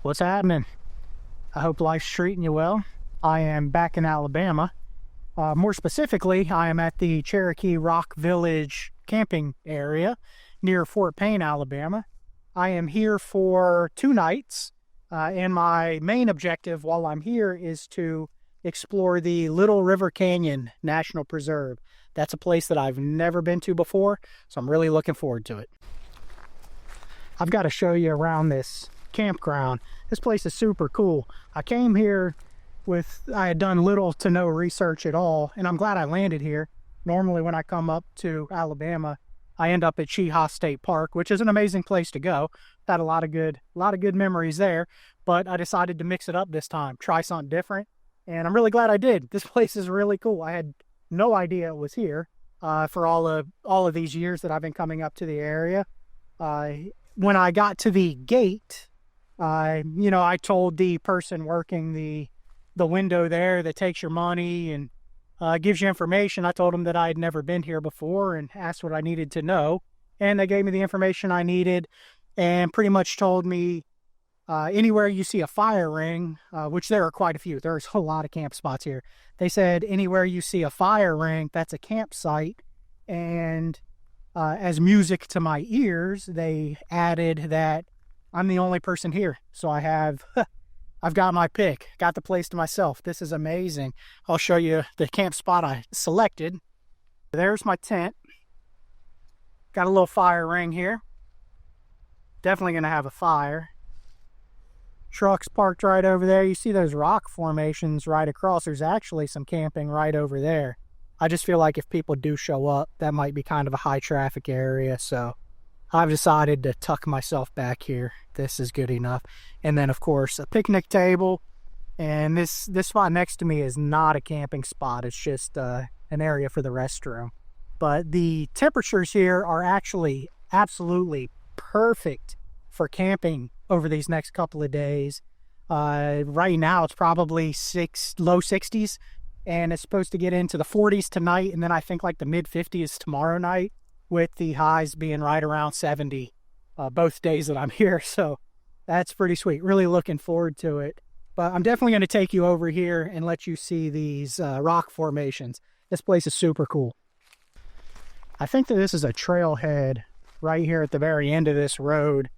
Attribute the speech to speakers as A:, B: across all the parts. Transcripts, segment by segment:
A: What's happening? I hope life's treating you well. I am back in Alabama. More specifically, I am at the Cherokee Rock Village camping area near Fort Payne, Alabama. I am here for 2 nights, and my main objective while I'm here is to explore the Little River Canyon National Preserve. That's a place that I've never been to before, so I'm really looking forward to it. I've got to show you around this campground. This place is super cool. I came here I had done little to no research at all, and I'm glad I landed here. Normally when I come up to Alabama, I end up at Cheaha State Park, which is an amazing place to go. Had a lot of good memories there, but I decided to mix it up this time, try something different, and I'm really glad I did. This place is really cool. I had no idea it was here for all of these years that I've been coming up to the area. When I got to the gate, I told the person working the window there that takes your money and gives you information. I told them that I had never been here before and asked what I needed to know. And they gave me the information I needed and pretty much told me anywhere you see a fire ring, which there are quite a few. There's a lot of camp spots here. They said anywhere you see a fire ring, that's a campsite. And as music to my ears, they added that I'm the only person here. So I've got my pick, got the place to myself. This is amazing. I'll show you the camp spot I selected. There's my tent. Got a little fire ring here. Definitely going to have a fire. Trucks parked right over there. You see those rock formations right across. There's actually some camping right over there. I just feel like if people do show up, that might be kind of a high traffic area. So I've decided to tuck myself back here. This is good enough. And then, of course, a picnic table. And this spot next to me is not a camping spot. It's just an area for the restroom. But the temperatures here are actually absolutely perfect for camping over these next couple of days. Right now, it's probably low 60s. And it's supposed to get into the 40s tonight. And then I think like the mid-50s tomorrow night, with the highs being right around 70 both days that I'm here. So that's pretty sweet. Really looking forward to it. But I'm definitely going to take you over here and let you see these rock formations. This place is super cool. I think that this is a trailhead right here at the very end of this road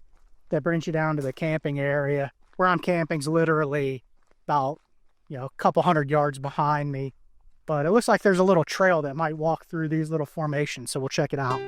A: that brings you down to the camping area. Where I'm camping is literally about a couple hundred yards behind me. But it looks like there's a little trail that might walk through these little formations, so we'll check it out.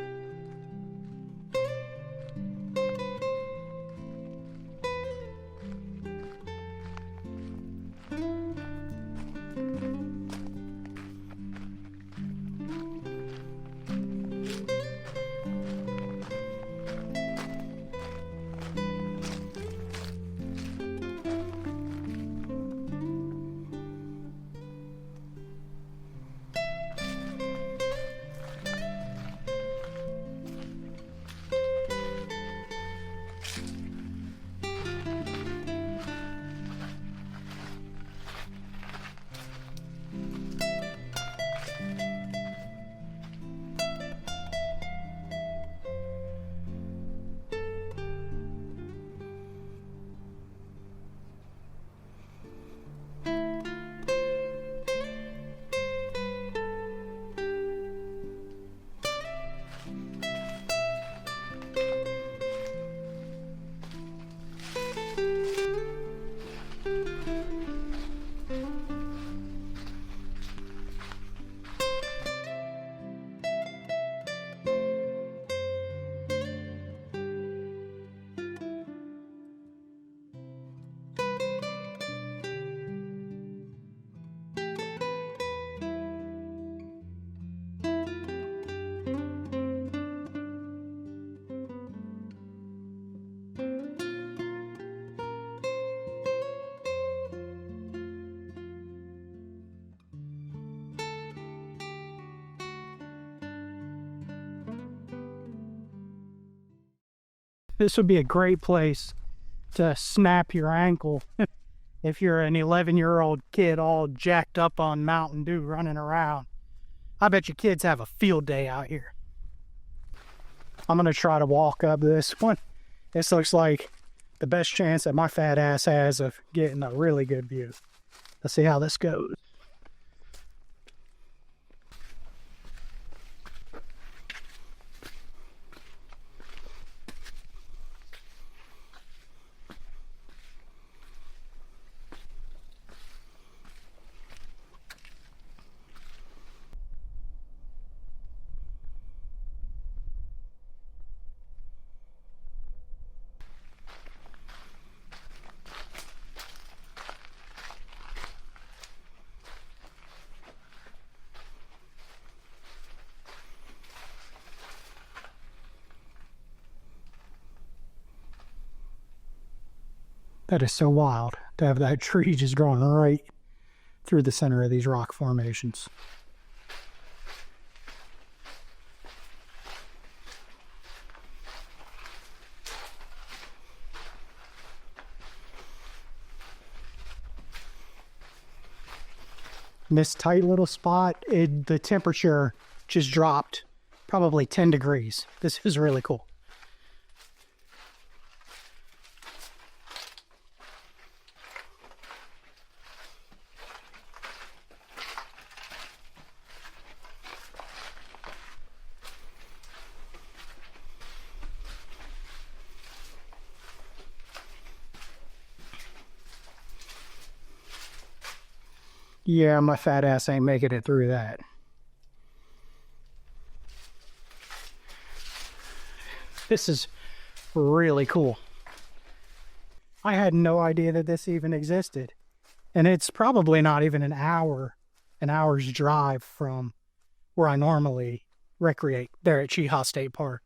A: This would be a great place to snap your ankle if you're an 11-year-old kid all jacked up on Mountain Dew running around. I bet you kids have a field day out here. I'm going to try to walk up this one. This looks like the best chance that my fat ass has of getting a really good view. Let's see how this goes. That is so wild to have that tree just growing right through the center of these rock formations. In this tight little spot, the temperature just dropped probably 10 degrees. This is really cool. Yeah, my fat ass ain't making it through that. This is really cool. I had no idea that this even existed. And it's probably not even an hour's drive from where I normally recreate there at Cheaha State Park.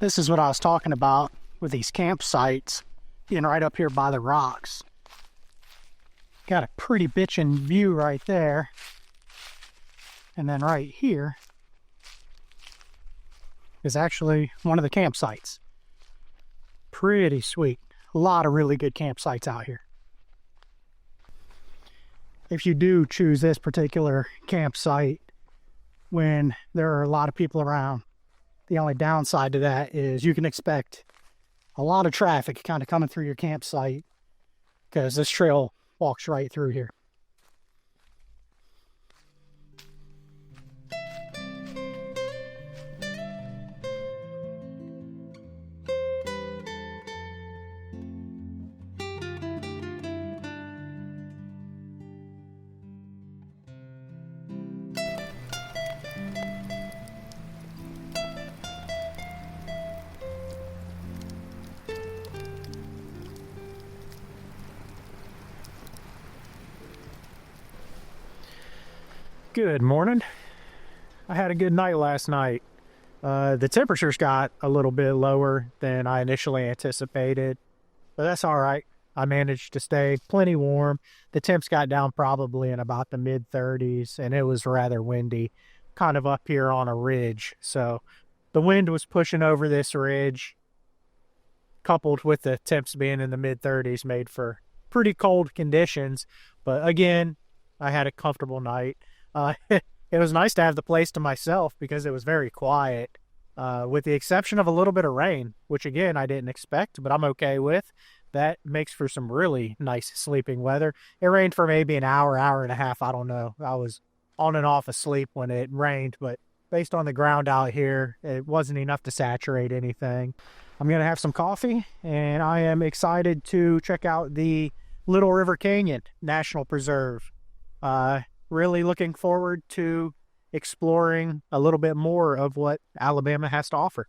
A: This is what I was talking about with these campsites being right up here by the rocks. Got a pretty bitchin' view right there. And then right here is actually one of the campsites. Pretty sweet. A lot of really good campsites out here. If you do choose this particular campsite when there are a lot of people around, the only downside to that is you can expect a lot of traffic kind of coming through your campsite because this trail walks right through here. Good morning. I had a good night last night. The temperatures got a little bit lower than I initially anticipated, but that's all right. I managed to stay plenty warm. The temps got down probably in about the mid 30s, and it was rather windy, kind of up here on a ridge. So the wind was pushing over this ridge, coupled with the temps being in the mid 30s, made for pretty cold conditions. But again, I had a comfortable night. It was nice to have the place to myself because it was very quiet, with the exception of a little bit of rain, which again, I didn't expect, but I'm okay with. That makes for some really nice sleeping weather. It rained for maybe an hour, hour and a half. I don't know. I was on and off asleep when it rained, but based on the ground out here, it wasn't enough to saturate anything. I'm going to have some coffee, and I am excited to check out the Little River Canyon National Preserve. Really looking forward to exploring a little bit more of what Alabama has to offer.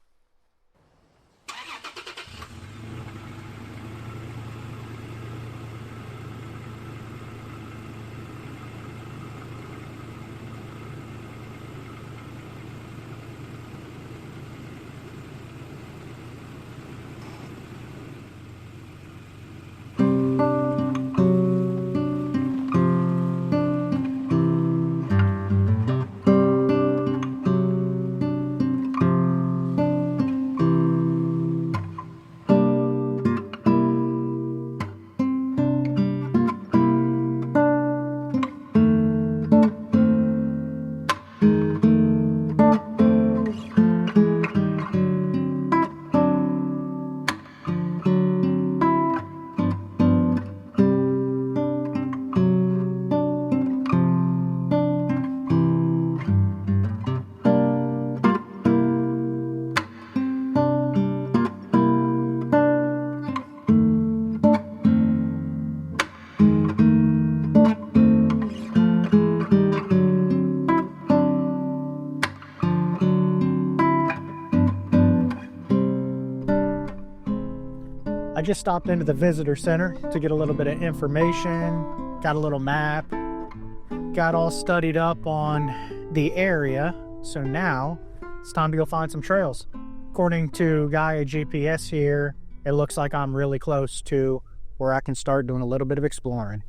A: I just stopped into the visitor center to get a little bit of information, got a little map, got all studied up on the area. So now it's time to go find some trails. According to Gaia GPS here, it looks like I'm really close to where I can start doing a little bit of exploring.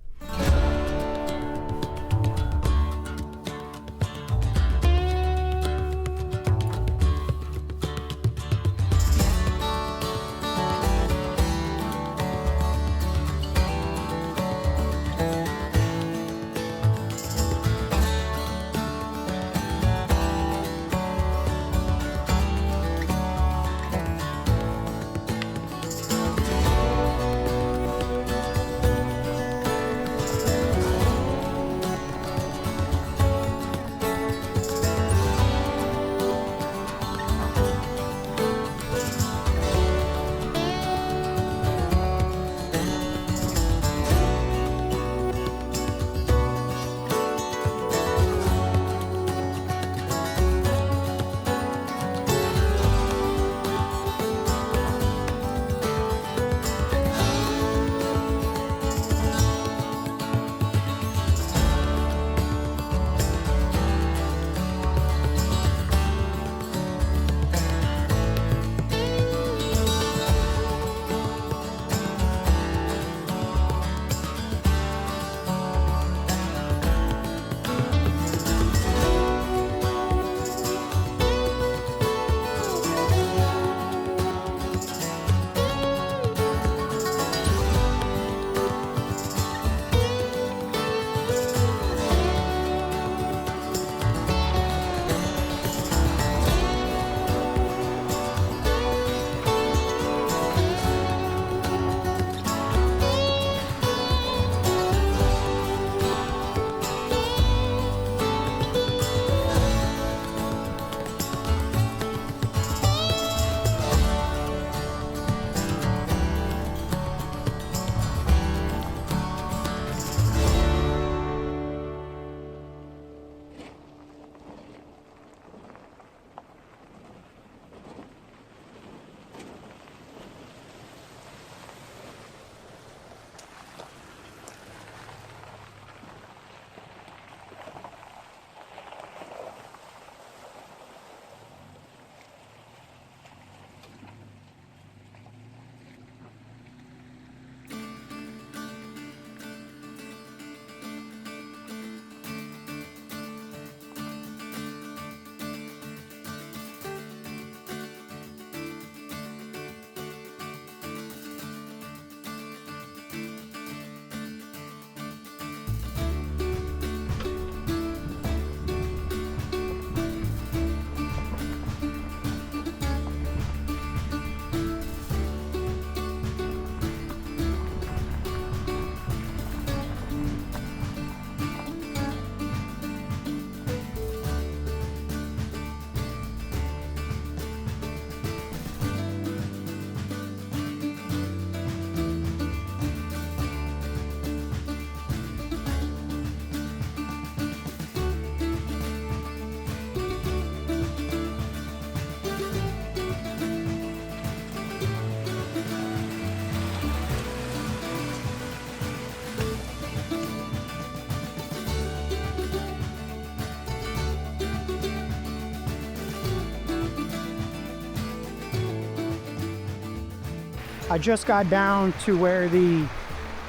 A: I just got down to where the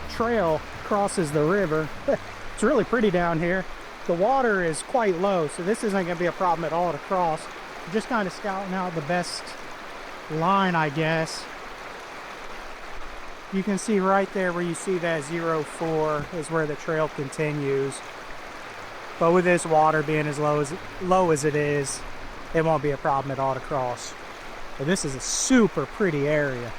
A: trail crosses the river. It's really pretty down here. The water is quite low, so this isn't going to be a problem at all to cross. I'm just kind of scouting out the best line, I guess. You can see right there where you see that 04 is where the trail continues. But with this water being as low as it is, it won't be a problem at all to cross. But this is a super pretty area.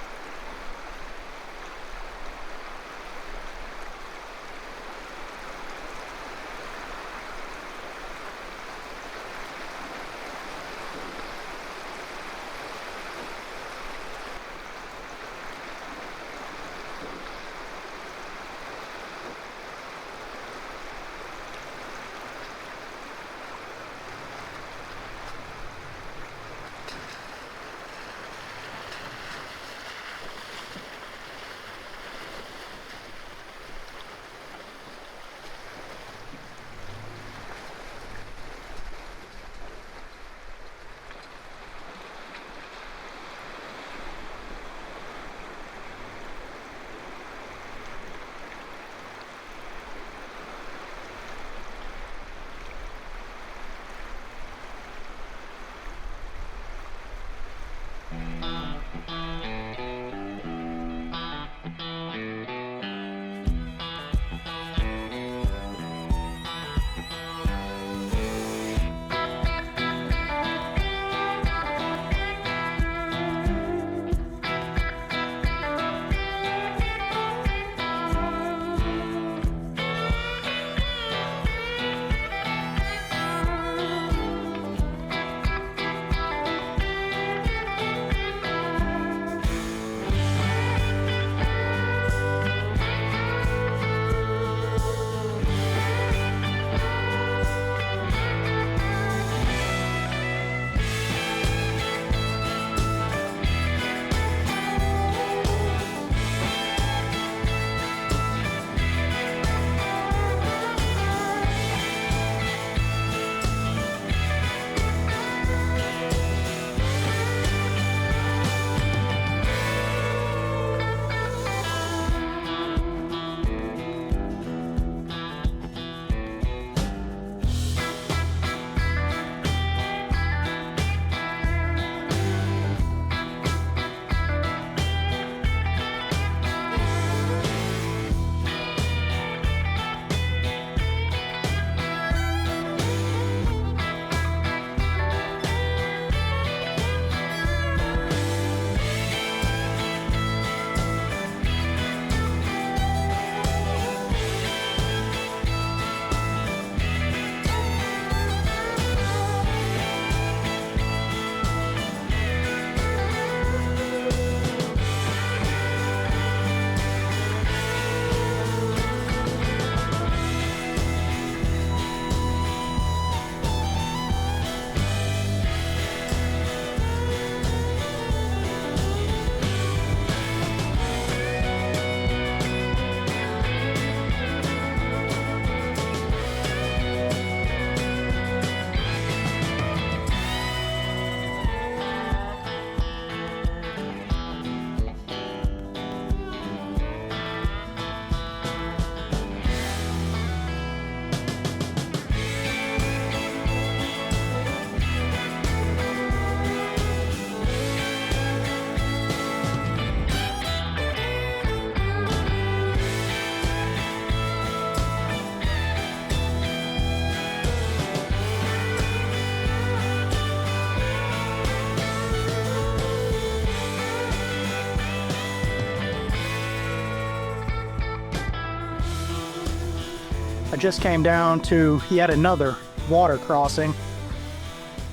A: I just came down to yet another water crossing.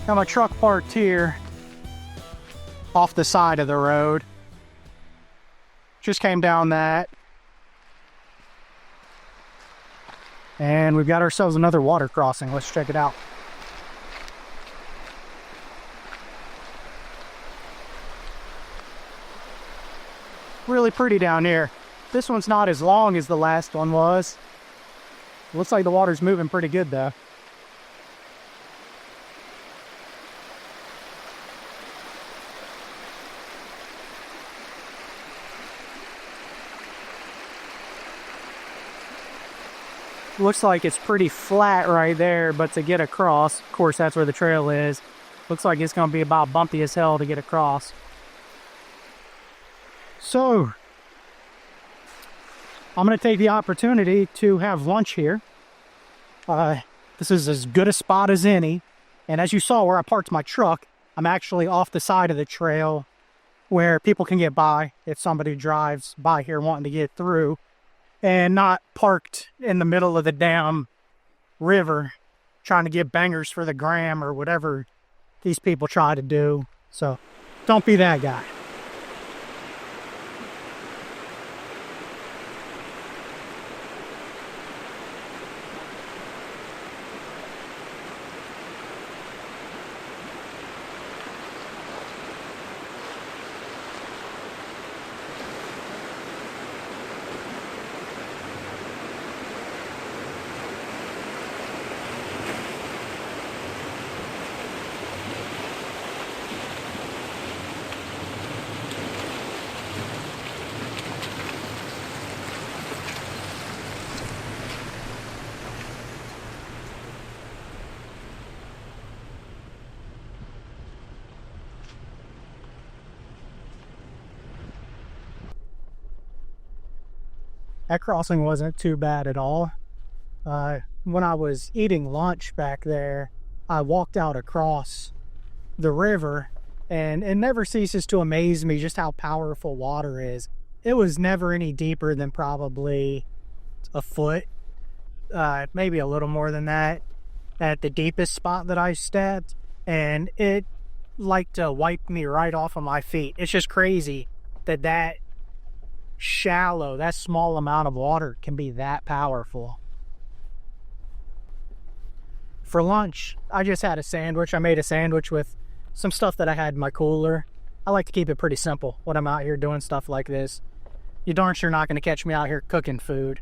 A: Got my truck parked here off the side of the road. Just came down that. And we've got ourselves another water crossing. Let's check it out. Really pretty down here. This one's not as long as the last one was. Looks like the water's moving pretty good though. Looks like it's pretty flat right there, but to get across, of course that's where the trail is. Looks like it's gonna be about bumpy as hell to get across. So, I'm gonna take the opportunity to have lunch here. This is as good a spot as any. And as you saw where I parked my truck, I'm actually off the side of the trail where people can get by if somebody drives by here wanting to get through, and not parked in the middle of the damn river trying to get bangers for the gram or whatever these people try to do. So don't be that guy. That crossing wasn't too bad at all. When I was eating lunch back there, I walked out across the river, and it never ceases to amaze me just how powerful water is. It was never any deeper than probably a foot, maybe a little more than that at the deepest spot that I stepped, and it liked to wipe me right off of my feet. It's just crazy that shallow, that small amount of water can be that powerful. For lunch, I just had a sandwich. I made a sandwich with some stuff that I had in my cooler. I like to keep it pretty simple when I'm out here doing stuff like this. You darn sure not going to catch me out here cooking food.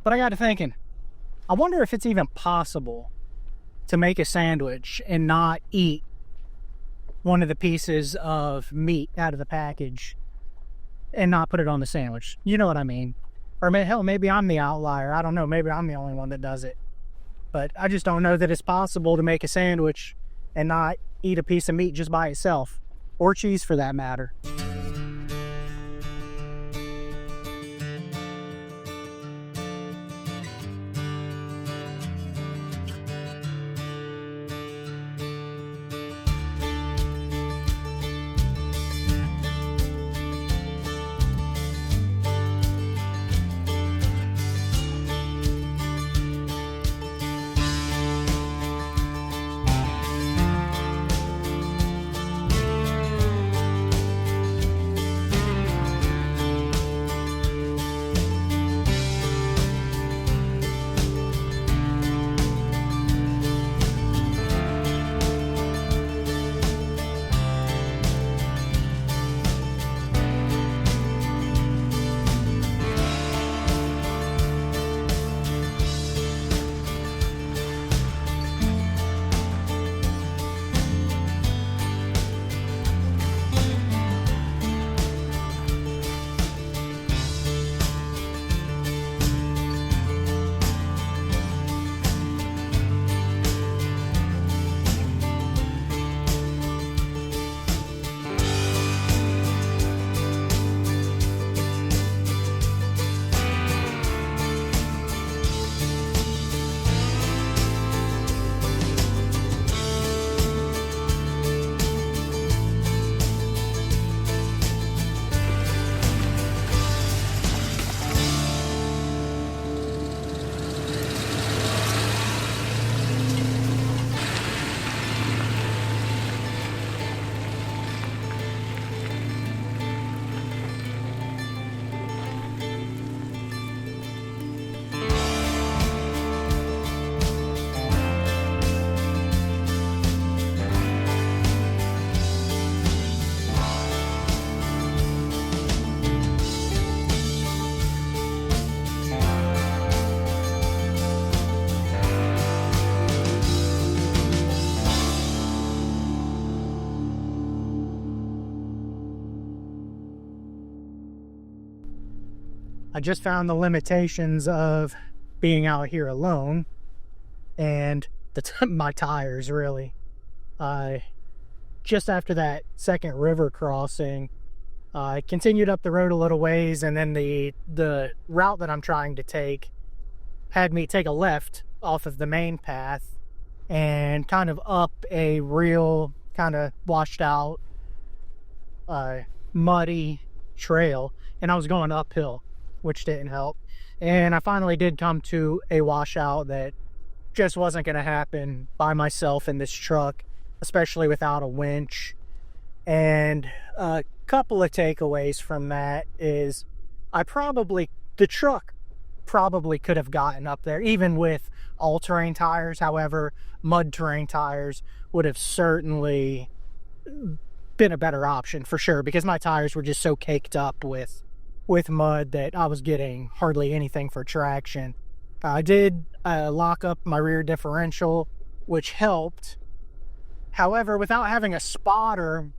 A: But I got to thinking, I wonder if it's even possible to make a sandwich and not eat one of the pieces of meat out of the package and not put it on the sandwich. You know what I mean? Or hell, maybe I'm the outlier. I don't know. Maybe I'm the only one that does it. But I just don't know that it's possible to make a sandwich and not eat a piece of meat just by itself. Or cheese for that matter. I just found the limitations of being out here alone and my tires, really. Just after that second river crossing, I continued up the road a little ways, and then the route that I'm trying to take had me take a left off of the main path and kind of up a real kind of washed out, muddy trail, and I was going uphill, which didn't help. And I finally did come to a washout that just wasn't going to happen by myself in this truck, especially without a winch. And a couple of takeaways from that is the truck probably could have gotten up there even with all-terrain tires. However, mud terrain tires would have certainly been a better option for sure, because my tires were just so caked up with mud that I was getting hardly anything for traction. I did lock up my rear differential, which helped. However, without having a spotter,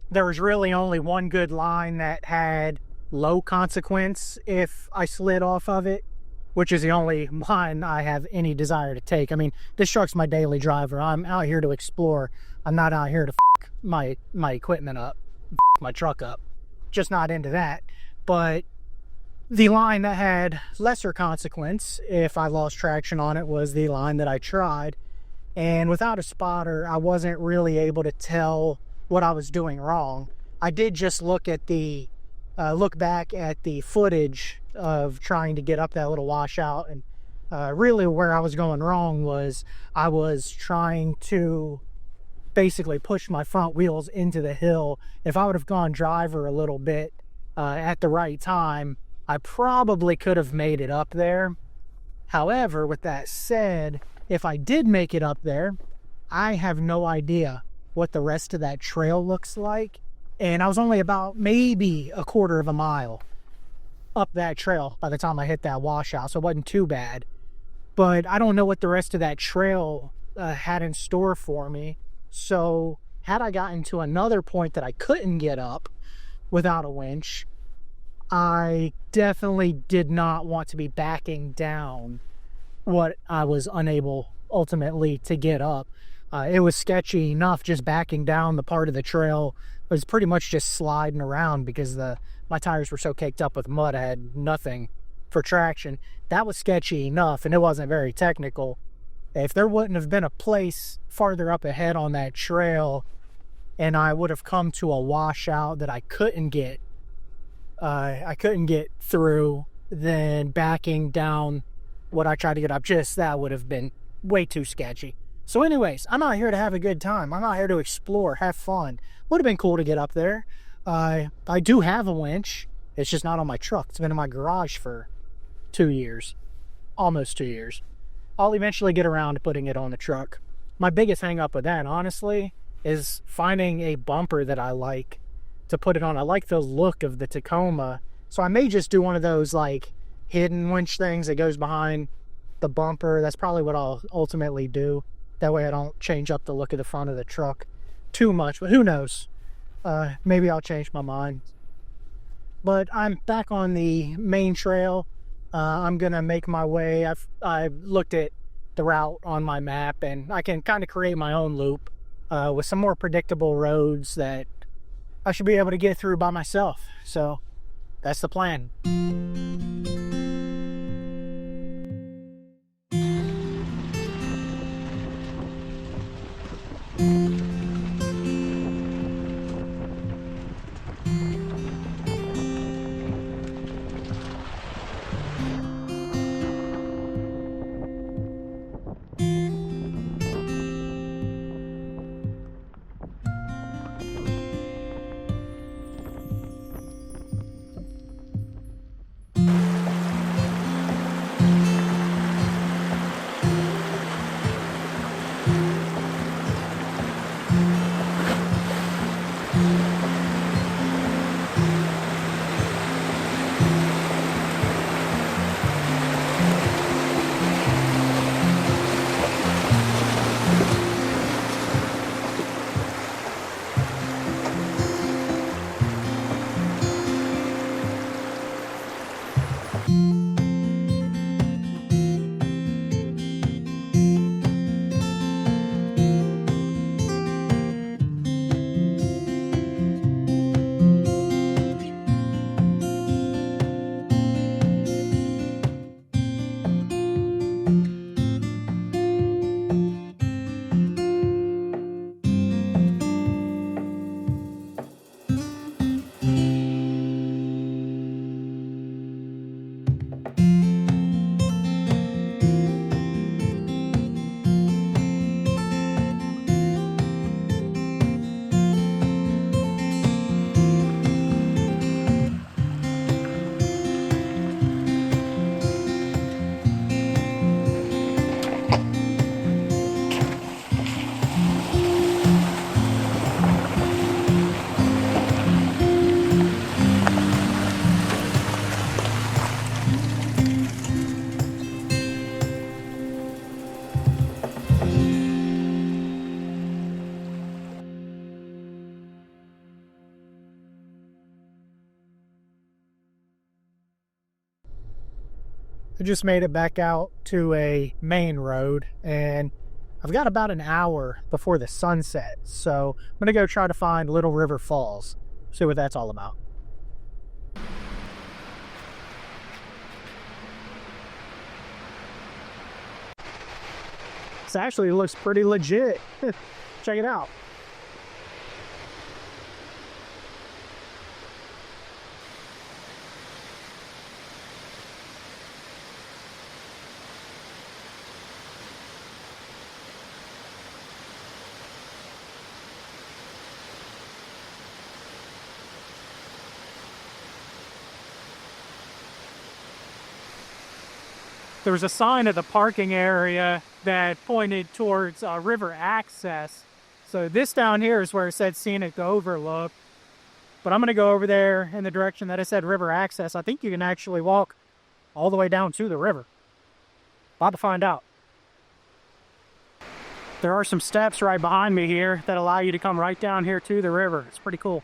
A: there was really only one good line that had low consequence if I slid off of it, which is the only line I have any desire to take. I mean, this truck's my daily driver. I'm out here to explore. I'm not out here to f*** my equipment up, my truck up. Just not into that. But the line that had lesser consequence if I lost traction on it was the line that I tried. And without a spotter, I wasn't really able to tell what I was doing wrong. I did just look back at the footage of trying to get up that little washout, and really where I was going wrong was I was trying to basically push my front wheels into the hill. If I would have gone driver a little bit at the right time, I probably could have made it up there. However, with that said, if I did make it up there, I have no idea what the rest of that trail looks like. And I was only about maybe a quarter of a mile up that trail by the time I hit that washout, so it wasn't too bad. But I don't know what the rest of that trail had in store for me. So had I gotten to another point that I couldn't get up without a winch, I definitely did not want to be backing down what I was unable ultimately to get up. It was sketchy enough just backing down the part of the trail. It was pretty much just sliding around because my tires were so caked up with mud. I had nothing for traction. That was sketchy enough, and it wasn't very technical. If there wouldn't have been a place farther up ahead on that trail and I would have come to a washout that I couldn't get through, then backing down what I tried to get up, just that would have been way too sketchy. So anyways, I'm out here to have a good time. I'm out here to explore, have fun. Would have been cool to get up there. I do have a winch. It's just not on my truck. It's been in my garage for 2 years, almost 2 years. I'll eventually get around to putting it on the truck. My biggest hang up with that, honestly, is finding a bumper that I like to put it on. I like the look of the Tacoma, so I may just do one of those like hidden winch things that goes behind the bumper. That's probably what I'll ultimately do. That way I don't change up the look of the front of the truck too much, but who knows? Maybe I'll change my mind. But I'm back on the main trail. I'm gonna make my way. I've looked at the route on my map, and I can kind of create my own loop with some more predictable roads that I should be able to get through by myself. So that's the plan. I just made it back out to a main road, and I've got about an hour before the sun sets, so I'm gonna go try to find Little River Falls, see what that's all about. This actually looks pretty legit. Check it out. There was a sign at the parking area that pointed towards river access. So this down here is where it said scenic overlook. But I'm going to go over there in the direction that it said river access. I think you can actually walk all the way down to the river. About to find out. There are some steps right behind me here that allow you to come right down here to the river. It's pretty cool.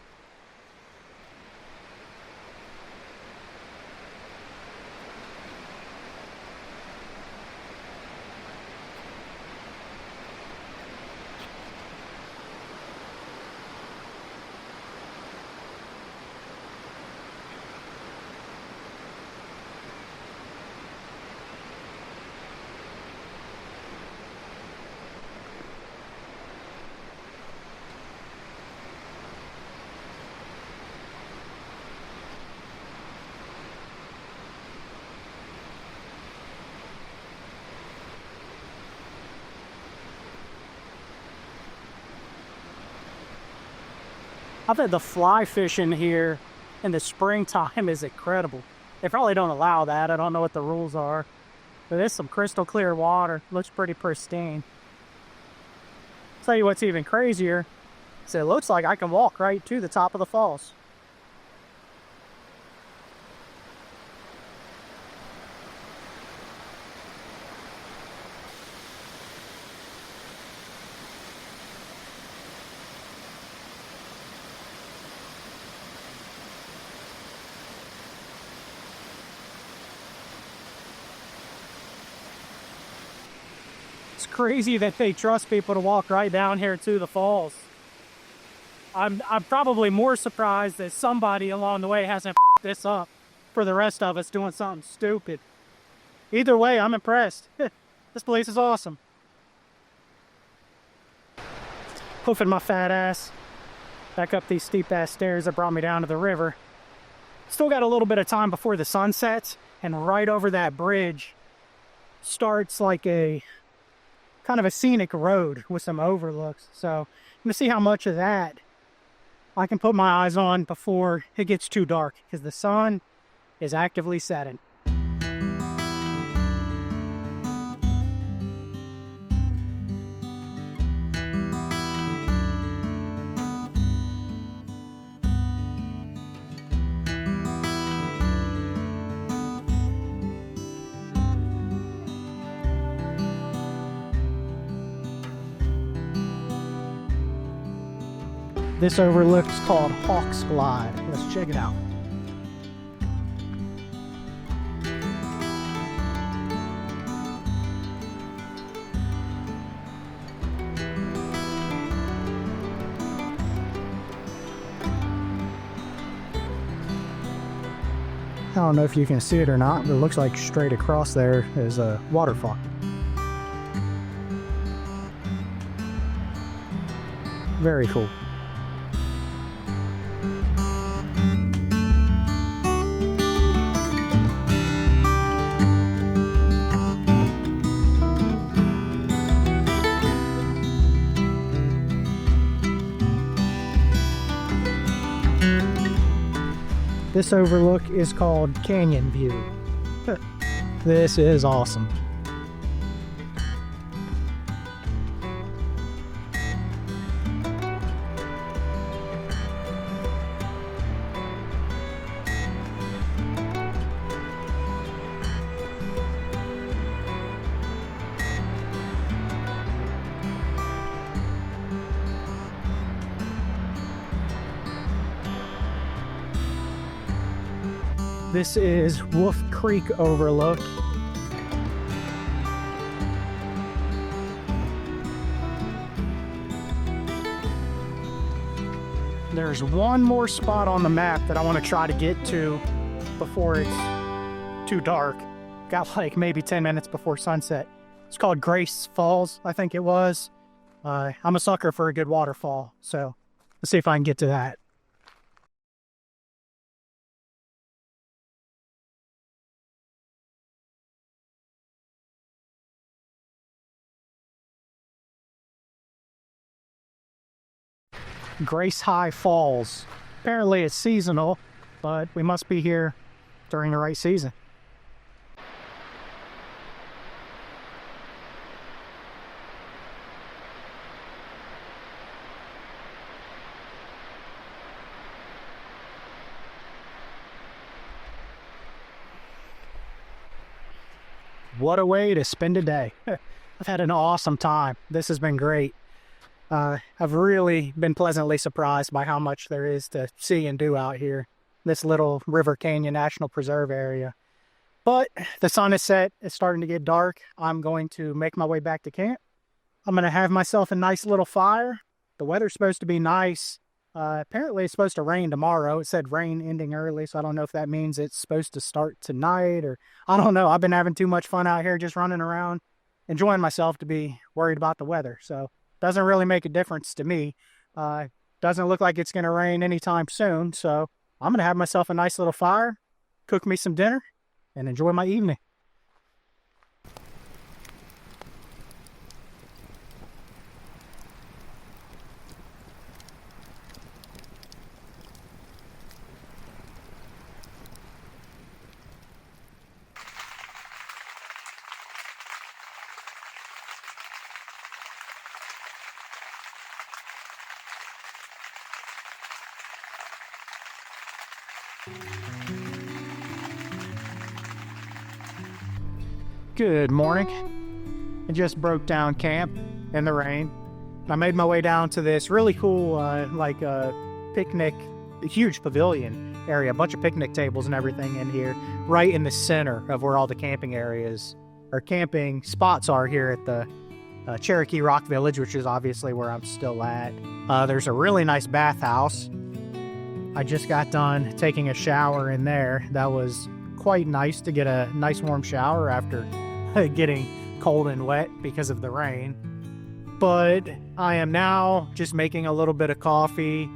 A: I bet the fly fishing here in the springtime is incredible. They probably don't allow that. I don't know what the rules are. But there's some crystal clear water. Looks pretty pristine. I'll tell you what's even crazier. So it looks like I can walk right to the top of the falls. It's crazy that they trust people to walk right down here to the falls. I'm probably more surprised that somebody along the way hasn't f***ed this up for the rest of us doing something stupid. Either way, I'm impressed. This place is awesome. Hoofing my fat ass back up these steep ass stairs that brought me down to the river. Still got a little bit of time before the sun sets, and right over that bridge starts like a kind of a scenic road with some overlooks. So I'm gonna see how much of that I can put my eyes on before it gets too dark, because the sun is actively setting. This overlook is called Hawks Glide. Let's check it out. I don't know if you can see it or not, but it looks like straight across there is a waterfall. Very cool. This overlook is called Canyon View. This is awesome. This is Wolf Creek Overlook. There's one more spot on the map that I want to try to get to before it's too dark. Got like maybe 10 minutes before sunset. It's called Grace Falls, I think it was. I'm a sucker for a good waterfall, so let's see if I can get to that. Grace High Falls. Apparently it's seasonal, but we must be here during the right season. What a way to spend a day. I've had an awesome time. This has been great. I've really been pleasantly surprised by how much there is to see and do out here, this little River Canyon National Preserve area. But the sun is set, it's starting to get dark. I'm going to make my way back to camp. I'm going to have myself a nice little fire. The weather's supposed to be nice. Apparently it's supposed to rain tomorrow. It said rain ending early, so I don't know if that means it's supposed to start tonight or I don't know. I've been having too much fun out here just running around, enjoying myself to be worried about the weather. So doesn't really make a difference to me. Doesn't look like it's going to rain anytime soon, so I'm going to have myself a nice little fire, cook me some dinner, and enjoy my evening. Good morning. I just broke down camp in the rain. I made my way down to this really cool picnic, huge pavilion area, a bunch of picnic tables and everything in here, right in the center of where all the camping areas or camping spots are here at the Cherokee Rock Village, which is obviously where I'm still at. There's a really nice bathhouse. I just got done taking a shower in there. That was quite nice to get a nice warm shower after getting cold and wet because of the rain. But I am now just making a little bit of coffee,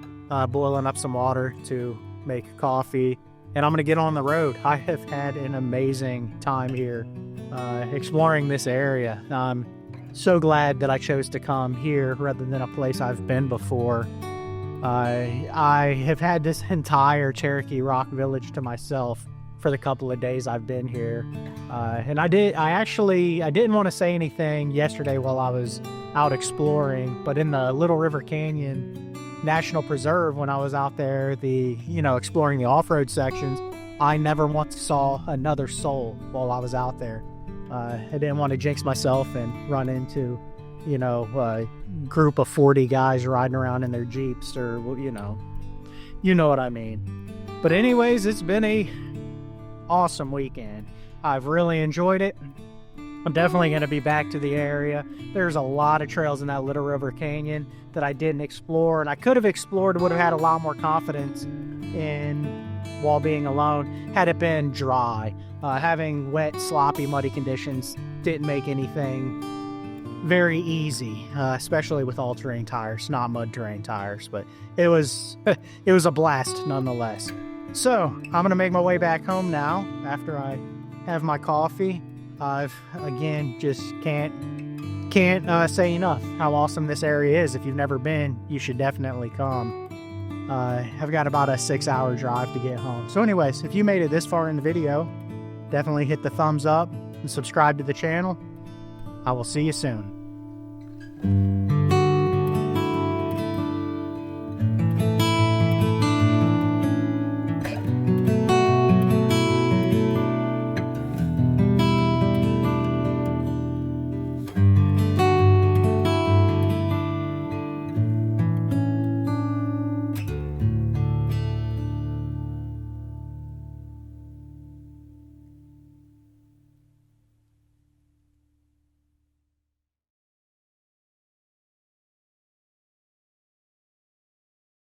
A: boiling up some water to make coffee, and I'm gonna get on the road. I have had an amazing time here exploring this area. I'm so glad that I chose to come here rather than a place I've been before. I have had this entire Cherokee Rock Village to myself for the couple of days I've been here. And I didn't want to say anything yesterday while I was out exploring, but in the Little River Canyon National Preserve, when I was out there, exploring the off-road sections, I never once saw another soul while I was out there. I didn't want to jinx myself and run into, a group of 40 guys riding around in their Jeeps or, you know what I mean. But anyways, it's been a awesome weekend. I've really enjoyed it. I'm definitely going to be back to the area. There's a lot of trails in that Little River Canyon that I didn't explore, and I could have explored, would have had a lot more confidence in while being alone had it been dry. Having wet, sloppy, muddy conditions didn't make anything very easy, especially with all-terrain tires, not mud-terrain tires. But it was it was a blast nonetheless. So I'm gonna make my way back home now after I have my coffee. I've again just can't say enough how awesome this area is. If you've never been, you should definitely come. I've got about a 6-hour drive to get home. So anyways, if you made it this far in the video, definitely hit the thumbs up and subscribe to the channel. I will see you soon.